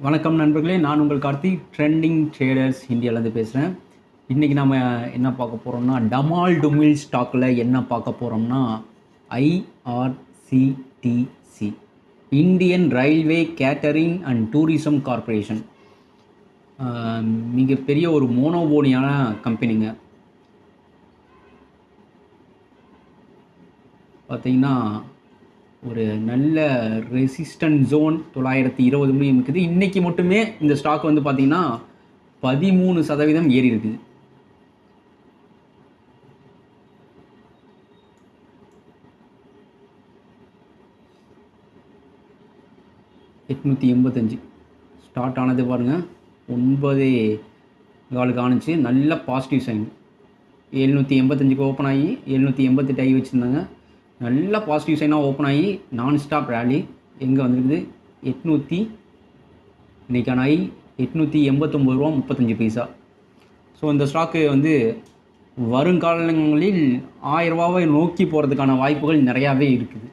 வணக்கம் நண்பர்களே, நான் உங்கள் கார்த்திக். ட்ரெண்டிங் ட்ரேடர்ஸ் இந்தியாவிலேருந்து பேசுகிறேன். இன்றைக்கி நம்ம என்ன பார்க்க போகிறோம்னா, டமால் டுமில் ஸ்டாக்கில் என்ன பார்க்க போகிறோம்னா, IRCTC, Indian railway catering and tourism corporation. மிகப்பெரிய ஒரு மோனோபோலியான கம்பெனிங்க. பார்த்திங்கன்னா ஒரு நல்ல ரெசிஸ்டன்ட் ஜோன் 920 முடியும் இருக்குது. இன்றைக்கி மட்டுமே இந்த ஸ்டாக் வந்து பார்த்திங்கன்னா 13% ஏறி இருக்குது. $885 ஸ்டார்ட் ஆனது பாருங்கள். 9 ஆணுச்சு. நல்ல பாசிட்டிவ் சைன். 785 ஓப்பன் ஆகி 788 ஆகி வச்சுருந்தாங்க. நல்ல பாசிட்டிவ் சைனாக ஓப்பன் ஆகி நான் ஸ்டாப் ரேலி எங்கே வந்துருக்குது. 800 இன்றைக்கான ஐ $889.35. ஸோ இந்த ஸ்டாக்கு வந்து வருங்காலங்களில் 1000 ரூபாவை நோக்கி போகிறதுக்கான வாய்ப்புகள் நிறையாவே இருக்குது.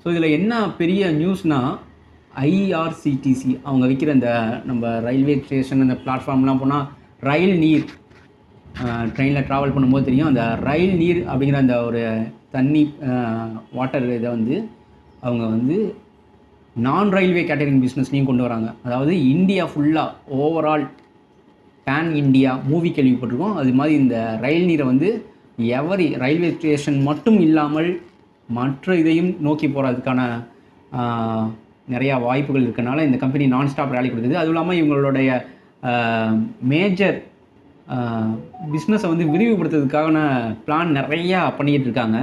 ஸோ இதில் என்ன பெரிய நியூஸ்னால், ஐஆர்சிடிசி அவங்க விற்கிற இந்த நம்ம ரயில்வே ஸ்டேஷன் இந்த பிளாட்ஃபார்ம்லாம் போனால் ரயில் நீர் ட்ரெயினில் ட்ராவல் பண்ணும்போது தெரியும். அந்த ரயில் நீர் அப்படிங்கிற அந்த ஒரு தண்ணி வாட்டர் இதை வந்து அவங்க வந்து நான் ரயில்வே கேட்டரிங் பிஸ்னஸ்லையும் கொண்டு வராங்க. அதாவது இந்தியா ஃபுல்லாக ஓவரால் பேன் இண்டியா மூவி கேள்விப்பட்டிருக்கோம். அது மாதிரி இந்த ரயில் நீரை வந்து ரயில்வே ஸ்டேஷன் மட்டும் இல்லாமல் மற்ற இதையும் நோக்கி போகிறதுக்கான நிறையா வாய்ப்புகள் இருக்கனால இந்த கம்பெனி நான் ஸ்டாப் ரேலி கொடுக்குது. அதுவும் இல்லாமல் இவங்களுடைய மேஜர் பிஸ்னஸை வந்து விரிவுபடுத்துறதுக்கான பிளான் நிறையா பண்ணிக்கிட்டு இருக்காங்க.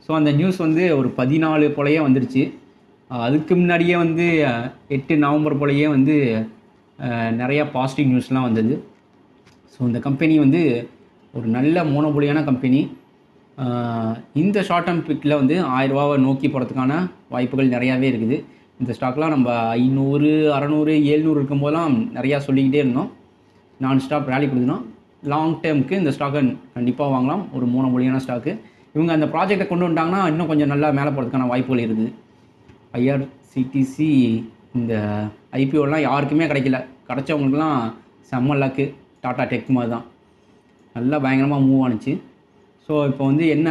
ஸோ அந்த நியூஸ் வந்து ஒரு 14 போலையே வந்துருச்சு. அதுக்கு முன்னாடியே வந்து 8 நவம்பர் போலையே வந்து நிறையா பாசிட்டிவ் நியூஸ்லாம் வந்தது. ஸோ இந்த கம்பெனி வந்து ஒரு நல்ல மோனோபோலியான கம்பெனி. இந்த ஷார்ட் டேர்ம் பிக்கில் வந்து 1000 ரூபாவை நோக்கி போகிறதுக்கான வாய்ப்புகள் நிறையாவே இருக்குது. இந்த ஸ்டாக்லாம் நம்ம 500, 600, 700 இருக்கும்போதெல்லாம் நிறையா சொல்லிக்கிட்டே இருந்தோம். நான் ஸ்டாப் ரேலி கொடுக்கணும். லாங் டேர்முக்கு இந்த ஸ்டாக்கை கண்டிப்பாக வாங்கலாம். ஒரு மோனோபோலியான ஸ்டாக்கு. இவங்க அந்த ப்ராஜெக்டை கொண்டு வந்துட்டாங்கன்னா இன்னும் கொஞ்சம் நல்லா மேலே போகிறதுக்கான வாய்ப்புகள் இருக்குது. ஐஆர்சிடிசி இந்த ஐபிஓலாம் யாருக்குமே கிடைக்கல. கிடச்சவங்களுக்குலாம் செம்ம லக்கு. டாடா டெக் மாதிரி தான் நல்லா பயங்கரமாக மூவ் ஆணுச்சு. ஸோ இப்போ வந்து என்ன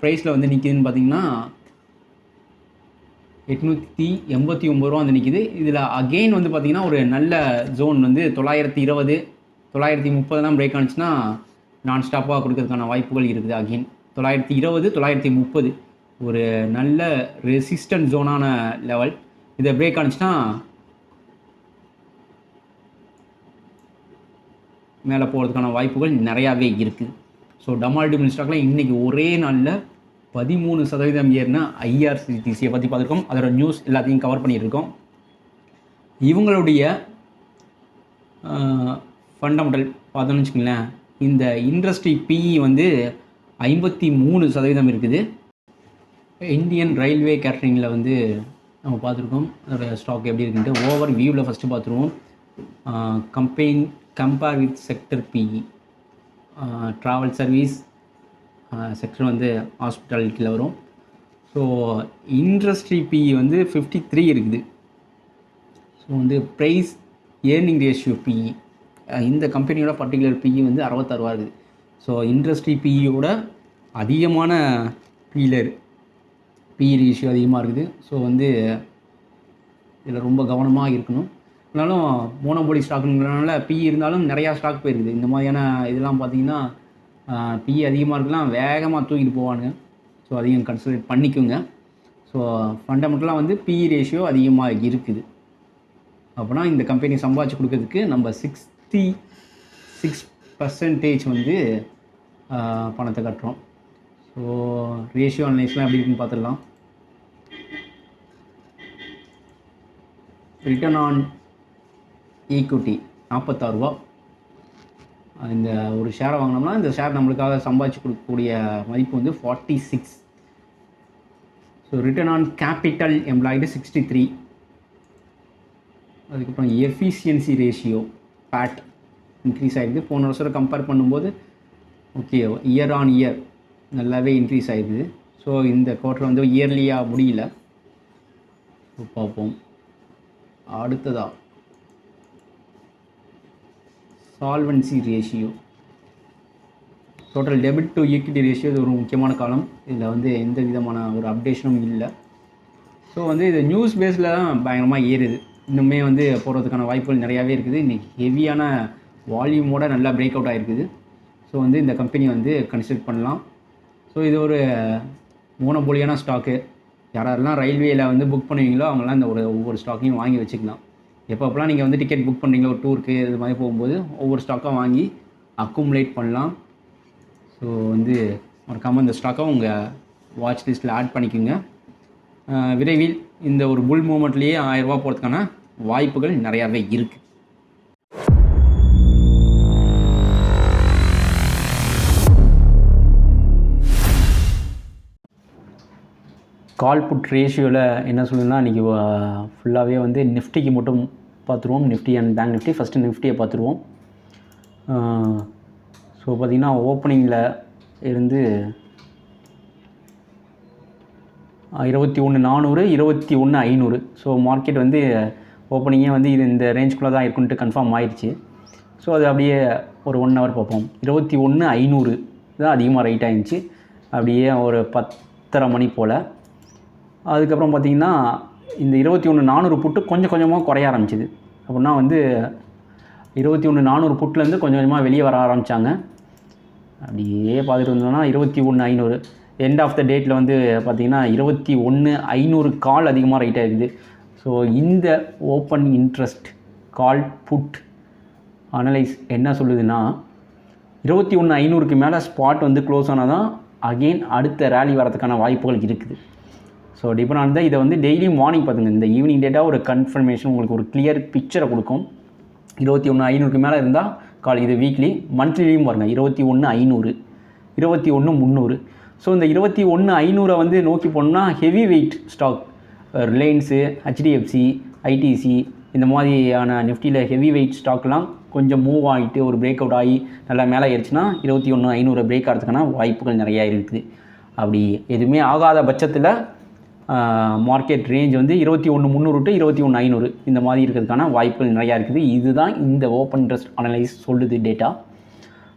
ப்ரைஸில் வந்து நிற்கிதுன்னு பார்த்தீங்கன்னா $889 வந்து நிற்கிது. இதில் அகெயின் வந்து பார்த்திங்கன்னா ஒரு நல்ல ஜோன் வந்து 920, 930 பிரேக் ஆனிச்சுன்னா நான் ஸ்டாப்பாக கொடுக்கறதுக்கான வாய்ப்புகள் இருக்குது. அகெயின் 920, 930 ஒரு நல்ல ரெசிஸ்டன்ட் ஜோனான லெவல். இதை பிரேக் ஆனிச்சுன்னா மேலே போகிறதுக்கான வாய்ப்புகள் நிறையாவே இருக்குது. ஸோ டமால் டுமில் ஸ்டாக்கில் இன்றைக்கி ஒரே நாளில் 13% ஏறின ஐஆர்சிடிசியை பற்றி பார்த்துருக்கோம். அதோட நியூஸ் எல்லாத்தையும் கவர் பண்ணியிருக்கோம். இவங்களுடைய ஃபண்டமெண்டல் பார்த்தோன்னு வச்சுக்கோங்களேன், இந்த இண்டஸ்ட்ரி பிஇ வந்து 53% இருக்குது. இந்தியன் ரயில்வே கேட்டரிங்கில் வந்து நம்ம பார்த்துருக்கோம். அதோட ஸ்டாக் எப்படி இருக்குன்ட்டு ஓவர் வியூவில் ஃபஸ்ட்டு பார்த்துருவோம். Compare with sector PE, travel service sector வந்து ஹாஸ்பிட்டாலிட்டியில் வரும். ஸோ இண்டஸ்ட்ரி பிஇ வந்து 53 இருக்குது. ஸோ வந்து ப்ரைஸ் ஏர்னிங் ரேஷியோ பிஇ இந்த கம்பெனியோட பர்டிகுலர் பிஇ வந்து 66 இருக்குது. ஸோ இண்டஸ்ட்ரி பிஇயோட அதிகமான பிஇ ரேஷியோ அதிகமாக இருக்குது. ஸோ வந்து இதில் ரொம்ப கவனமாக இருக்கணும். இருந்தாலும் மோனோபோலி ஸ்டாக்குங்கிறனால பிஇ இருந்தாலும் நிறையா ஸ்டாக் போயிருக்குது. இந்த மாதிரியான இதெல்லாம் பார்த்திங்கன்னா பிஇ அதிகமாக இருக்கலாம், வேகமாக தூக்கிட்டு போவானுங்க. ஸோ அதையும் கன்சிடர் பண்ணிக்கோங்க. ஸோ ஃபண்டமெண்டலாக வந்து பிஇ ரேஷியோ அதிகமாக இருக்குது. அப்படின்னா இந்த கம்பெனி சம்பாதிச்சு கொடுக்கறதுக்கு நம்ம 66% வந்து பணத்தை கட்டுறோம். ஸோ ரேஷியோ அனலைஸ்லாம் எப்படி இருக்குன்னு பார்த்துடலாம். ரிட்டர்ன் ஆன் ஈக்விட்டி 46 ரூபா. இந்த ஒரு ஷேரை வாங்கினோம்னா இந்த ஷேர் நம்மளுக்காக சம்பாதிச்சு கொடுக்கக்கூடிய மதிப்பு வந்து 46. So return on capital employed 63. அதுக்கப்புறம் எஃபிஷியன்சி ரேஷியோ பேட் இன்க்ரீஸ் ஆகிடுது. போன வருஷம் கம்பேர் பண்ணும்போது ஓகே, இயர் ஆன் இயர் நல்லாவே இன்க்ரீஸ் ஆகிடுது. ஸோ இந்த குவார்ட்டர் வந்து இயர்லியாக முடியல. பார்ப்போம் அடுத்ததாக solvency ratio, total debit to equity ratio, இது ஒரு முக்கியமான காலம். இதில் வந்து எந்த விதமான ஒரு அப்டேஷனும் இல்லை. ஸோ வந்து இது நியூஸ் பேஸில் தான் பயங்கரமாக ஏறுது. இன்னுமே வந்து போகிறதுக்கான வாய்ப்புகள் நிறையாவே இருக்குது. இன்றைக்கி ஹெவியான வால்யூமோட நல்லா பிரேக் அவுட் ஆகிருக்குது. ஸோ வந்து இந்த கம்பெனி வந்து கன்சிடர் பண்ணலாம். ஸோ இது ஒரு மோனோபோலியான ஸ்டாக்கு. யாரெல்லாம் ரயில்வேயில் வந்து புக் பண்ணுவீங்களோ அவங்களாம் இந்த ஒவ்வொரு ஸ்டாக்கையும் வாங்கி வச்சுக்கலாம். எப்போப்பெல்லாம் நீங்கள் வந்து டிக்கெட் புக் பண்ணுறீங்களோ ஒரு டூருக்கு இது மாதிரி போகும்போது ஒவ்வொரு ஸ்டாக்காக வாங்கி அக்குமுலேட் பண்ணலாம். ஸோ வந்து மறக்காமல் இந்த ஸ்டாக்கை உங்கள் வாட்ச் லிஸ்ட்டில் ஆட் பண்ணிக்கோங்க. விரைவில் இந்த ஒரு புல் மூமெண்ட்லேயே 1000 ரூபா போகிறதுக்கான வாய்ப்புகள் நிறையாவே இருக்குது. கால் புட் ரேஷியோவில் என்ன சொல்லுன்னா, இன்றைக்கி ஃபுல்லாகவே வந்து நிஃப்டிக்கு மட்டும் பார்த்துருவோம். Nifty and bank Nifty. First நிஃப்டியை பார்த்துருவோம். ஸோ பார்த்திங்கன்னா ஓப்பனிங்கில் இருந்து 21,400 21,500. ஸோ மார்க்கெட் வந்து ஓப்பனிங்கே வந்து இது இந்த ரேஞ்சுக்குள்ளே தான் இருக்குன்ட்டு கன்ஃபார்ம் ஆயிடுச்சு. ஸோ அது அப்படியே ஒரு 1 ஹவர் பார்ப்போம். 21,500 தான் அதிகமாக ரைட் ஆகிடுச்சு. அப்படியே ஒரு 10:30 மணி போல். அதுக்கப்புறம் பார்த்திங்கன்னா இந்த 21,400 புட்டு கொஞ்சம் கொஞ்சமாக குறைய ஆரம்பிச்சிது. அப்படின்னா வந்து 21,400 புட்டிலேருந்து கொஞ்சம் கொஞ்சமாக வெளியே வர ஆரம்பித்தாங்க. அப்படியே பார்த்துட்டு இருந்தோம்னா 21,500 எண்ட் ஆஃப் த டேட்டில் வந்து பார்த்திங்கன்னா 21,500 கால் அதிகமாக ரைட் ஆகிடுது. ஸோ இந்த open interest call put analyse என்ன சொல்லுதுன்னா, 21,500க்கு மேலே ஸ்பாட் வந்து க்ளோஸ் ஆனால் தான் அகெயின் அடுத்த ரேலி வரதுக்கான வாய்ப்புகள் இருக்குது. ஸோ டிபெண்ட் ஆன் தான். இதை வந்து டெய்லி மார்னிங் பார்த்துங்க. இந்த ஈவினிங் டேட்டா ஒரு கன்ஃபர்மேஷன் உங்களுக்கு ஒரு கிளியர் பிக்சரை கொடுக்கும். 21,500க்கு மேலே இருந்தால் கால். இது வீக்லி. மந்த்லிலையும் பாருங்கள் 21,500 21,300. ஸோ இந்த 21,500 வந்து நோக்கி போனோம்னா heavy weight stock Reliance, HDFC, ITC இந்த மாதிரியான நிஃப்டியில் ஹெவி வெயிட் ஸ்டாக்லாம் கொஞ்சம் மூவ் ஆகிட்டு ஒரு பிரேக் அவுட் ஆகி நல்லா மேலே ஏறிச்சுன்னா 21,500 பிரேக் ஆகிறதுக்கான வாய்ப்புகள் நிறையா இருக்குது. அப்படி எதுவுமே ஆகாத பட்சத்தில் மார்க்கெட் ரேஞ்ச் வந்து 21,300 to 21,500 இந்த மாதிரி இருக்கிறதுக்கான வாய்ப்புகள் நிறையா இருக்குது. இதுதான் இந்த ஓப்பன் இன்ட்ரெஸ்ட் அனலைஸ் சொல்லுது டேட்டா.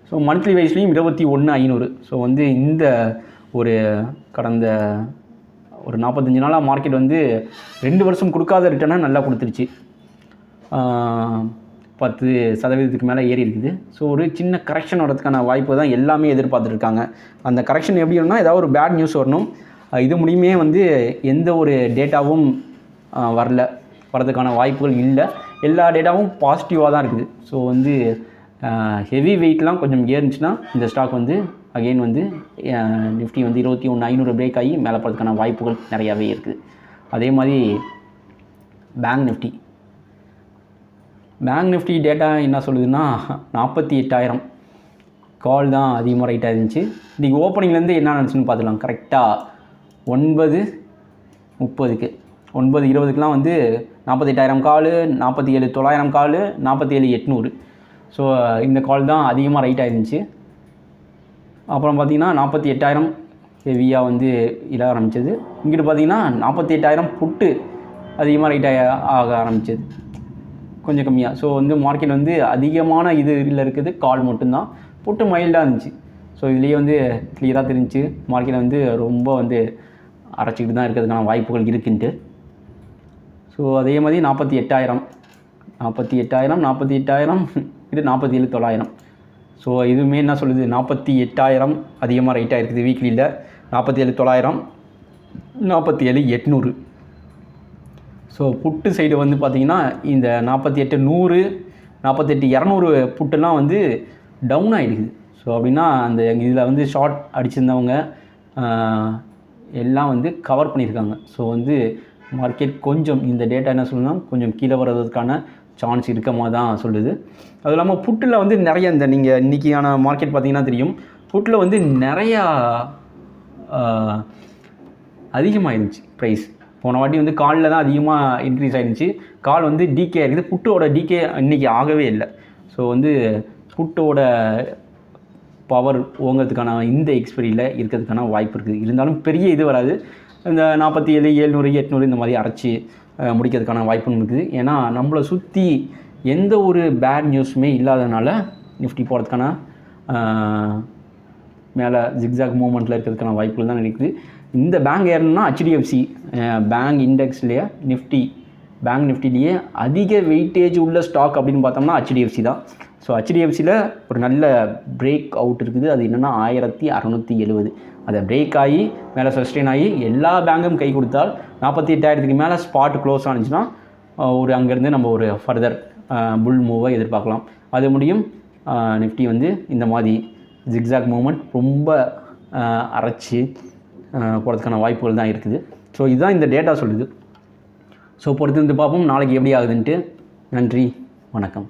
ஸோ மந்த்லி வைஸ்லேயும் 21,500. ஸோ வந்து இந்த ஒரு கடந்த ஒரு 45 நாளாக மார்க்கெட் வந்து 2 வருஷம் கொடுக்காத ரிட்டர்னாக நல்லா கொடுத்துருச்சு. 10% மேலே ஏறி இருக்குது. ஸோ ஒரு சின்ன கரெக்ஷன் வரதுக்கான வாய்ப்பு தான் எல்லாமே எதிர்பார்த்துருக்காங்க. அந்த கரெக்ஷன் எப்படி இருந்தால் ஏதாவது ஒரு பேட் நியூஸ் வரணும். இது மூலியமே வந்து எந்த ஒரு டேட்டாவும் வரதுக்கான வாய்ப்புகள் இல்லை. எல்லா டேட்டாவும் பாசிட்டிவாக தான் இருக்குது. ஸோ வந்து ஹெவி வெயிட்லாம் கொஞ்சம் ஏறிச்சுன்னா இந்த ஸ்டாக் வந்து அகெயின் வந்து நிஃப்டி வந்து 21,500 பிரேக் ஆகி மேலே போகிறதுக்கான வாய்ப்புகள் நிறையாவே இருக்குது. அதே மாதிரி பேங்க் நிஃப்டி டேட்டா என்ன சொல்லுதுன்னா 48,000 கால் தான் அதிகமாக ரைட்டாக இருந்துச்சு. இன்றைக்கி ஓப்பனிங்லேருந்து என்ன நினச்சுன்னு பார்த்துக்கலாம். கரெக்டாக 9:30 9:20க்குலாம் வந்து 48,000 கால், 47,900 கால், 47,800. ஸோ இந்த கால் தான் அதிகமாக ரைட் ஆகிருந்துச்சு. அப்புறம் பார்த்திங்கன்னா 48,000 ஹெவியாக வந்து இட ஆரம்பித்தது. இங்கிட்டு பார்த்திங்கன்னா 48,000 புட்டு அதிகமாக ரைட் ஆக ஆரம்பித்தது கொஞ்சம் கம்மியாக. ஸோ வந்து மார்க்கெட் வந்து அதிகமான இதில் இருக்குது கால் மட்டும்தான். புட்டு மைல்டாக இருந்துச்சு. ஸோ இதுலேயே வந்து கிளியராக தெரிஞ்சிச்சு மார்க்கெட் வந்து ரொம்ப வந்து அரைச்சிக்கிட்டு தான் இருக்கிறதுக்கான வாய்ப்புகள் இருக்குன்ட்டு. ஸோ அதே மாதிரி 48,000 இது 47,900. ஸோ இதுவுமே என்ன சொல்லுது, 48,000 அதிகமாக ரைட்டாக இருக்குது வீக்லியில். 47,900 47,800. ஸோ புட்டு சைடு வந்து பார்த்திங்கன்னா இந்த 48,100 48,200 புட்டுலாம் வந்து டவுன் ஆகிடுக்குது. ஸோ அப்படின்னா அந்த இதில் வந்து ஷார்ட் அடிச்சிருந்தவங்க எல்லாம் வந்து கவர் பண்ணியிருக்காங்க. ஸோ வந்து மார்க்கெட் கொஞ்சம் இந்த டேட்டா என்ன சொல்லணும்னா கொஞ்சம் கீழே வர்றதுக்கான சான்ஸ் இருக்கமாக தான் சொல்லுது. அதுவும் இல்லாமல் புட்டில் வந்து நிறைய இந்த நீங்கள் இன்றைக்கியான மார்க்கெட் பார்த்திங்கன்னா தெரியும், புட்டில் வந்து நிறையா அதிகமாகிருந்துச்சு ப்ரைஸ். போன வாட்டி வந்து காலில் தான் அதிகமாக இன்க்ரீஸ் ஆகிருந்துச்சு. கால் வந்து டிகே ஆகிருக்குது. புட்டோட டிகே இன்றைக்கி ஆகவே இல்லை. ஸோ வந்து புட்டோட பவர் ஓங்கிறதுக்கான இந்த எக்ஸ்பெரியில் இருக்கிறதுக்கான வாய்ப்பு இருக்குது. இருந்தாலும் பெரிய இது வராது. இந்த 47 700 800 இந்த மாதிரி அரைச்சி முடிக்கிறதுக்கான வாய்ப்பும் இருக்குது. ஏன்னா நம்மளை சுற்றி எந்த ஒரு பேட் நியூஸுமே இல்லாதனால நிஃப்டி போகிறதுக்கான மேலே ஜிக்ஸாக் மூவ்மெண்ட்டில் இருக்கிறதுக்கான வாய்ப்புகள் தான் இருக்குது. இந்த பேங்க் ஏறணும்னா ஹெச்டிஎஃப்சி பேங்க் இண்டெக்ஸ்லேயே பேங்க் நிஃப்டிலேயே அதிக வெயிட்டேஜ் உள்ள ஸ்டாக் அப்படின்னு பார்த்தோம்னா ஹெச்டிஎஃப்சி தான். ஸோ ஹெச்டிஎஃப்சியில் ஒரு நல்ல பிரேக் அவுட் இருக்குது. அது என்னென்னா 1670. அதை பிரேக் ஆகி மேலே சஸ்டெயின் ஆகி எல்லா பேங்கும் கை கொடுத்தால் 48,000க்கு மேலே ஸ்பாட் க்ளோஸ் ஆனிச்சுன்னா ஒரு அங்கேருந்து நம்ம ஒரு ஃபர்தர் புல் மூவை எதிர்பார்க்கலாம். அது முடியும். நிஃப்டி வந்து இந்த மாதிரி ஜிக்ஸாக் மூவ்மெண்ட் ரொம்ப அரைச்சி போகிறதுக்கான வாய்ப்புகள் தான் இருக்குது. ஸோ இதுதான் இந்த டேட்டா சொல்லுது. ஸோ பொறுத்து வந்து பார்ப்போம் நாளைக்கு எப்படி ஆகுதுன்ட்டு. நன்றி, வணக்கம்.